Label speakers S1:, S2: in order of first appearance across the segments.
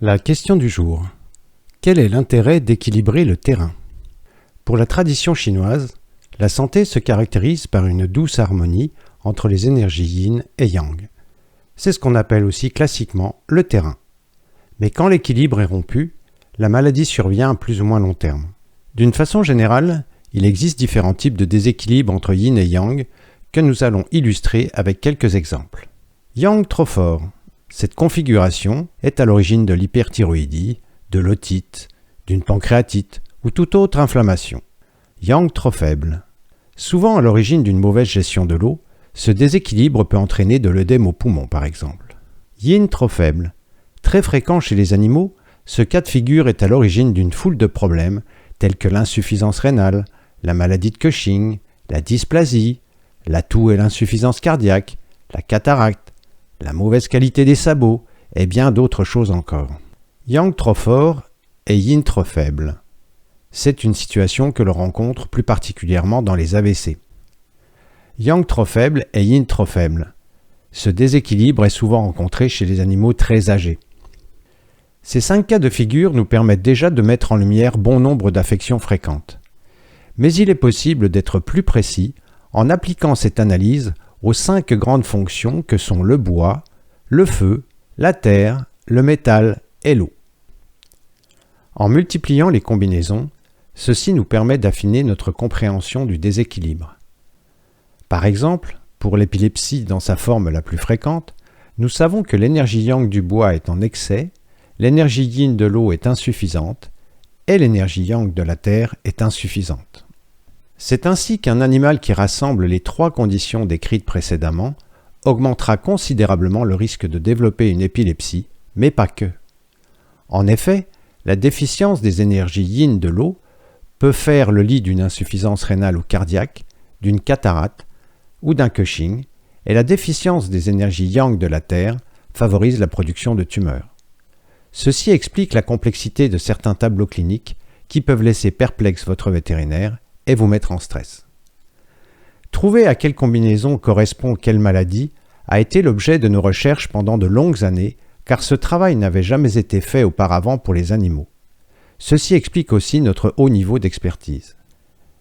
S1: La question du jour. Quel est l'intérêt d'équilibrer le terrain? Pour la tradition chinoise, la santé se caractérise par une douce harmonie entre les énergies yin et yang. C'est ce qu'on appelle aussi classiquement le terrain. Mais quand l'équilibre est rompu, la maladie survient à plus ou moins long terme. D'une façon générale, il existe différents types de déséquilibre entre yin et yang que nous allons illustrer avec quelques exemples. Yang trop fort. Cette configuration est à l'origine de l'hyperthyroïdie, de l'otite, d'une pancréatite ou toute autre inflammation. Yang trop faible. Souvent à l'origine d'une mauvaise gestion de l'eau, ce déséquilibre peut entraîner de l'œdème au poumon par exemple. Yin trop faible. Très fréquent chez les animaux, ce cas de figure est à l'origine d'une foule de problèmes tels que l'insuffisance rénale, la maladie de Cushing, la dysplasie, la toux et l'insuffisance cardiaque, la cataracte, la mauvaise qualité des sabots et bien d'autres choses encore. Yang trop fort et yin trop faible. C'est une situation que l'on rencontre plus particulièrement dans les AVC. Yang trop faible et yin trop faible. Ce déséquilibre est souvent rencontré chez les animaux très âgés. Ces 5 cas de figure nous permettent déjà de mettre en lumière bon nombre d'affections fréquentes. Mais il est possible d'être plus précis en appliquant cette analyse aux 5 grandes fonctions que sont le bois, le feu, la terre, le métal et l'eau. En multipliant les combinaisons, ceci nous permet d'affiner notre compréhension du déséquilibre. Par exemple, pour l'épilepsie dans sa forme la plus fréquente, nous savons que l'énergie yang du bois est en excès, l'énergie yin de l'eau est insuffisante et l'énergie yang de la terre est insuffisante. C'est ainsi qu'un animal qui rassemble les 3 conditions décrites précédemment augmentera considérablement le risque de développer une épilepsie, mais pas que. En effet, la déficience des énergies yin de l'eau peut faire le lit d'une insuffisance rénale ou cardiaque, d'une cataracte ou d'un Cushing, et la déficience des énergies yang de la terre favorise la production de tumeurs. Ceci explique la complexité de certains tableaux cliniques qui peuvent laisser perplexe votre vétérinaire et vous mettre en stress. Trouver à quelle combinaison correspond quelle maladie a été l'objet de nos recherches pendant de longues années, car ce travail n'avait jamais été fait auparavant pour les animaux. Ceci explique aussi notre haut niveau d'expertise.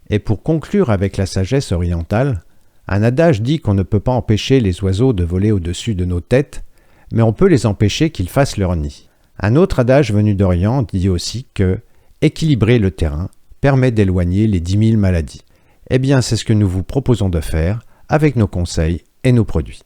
S1: Et pour conclure avec la sagesse orientale, un adage dit qu'on ne peut pas empêcher les oiseaux de voler au-dessus de nos têtes, mais on peut les empêcher qu'ils fassent leur nid. Un autre adage venu d'Orient dit aussi que « équilibrer le terrain » permet d'éloigner les 10 000 maladies. Eh bien, c'est ce que nous vous proposons de faire avec nos conseils et nos produits.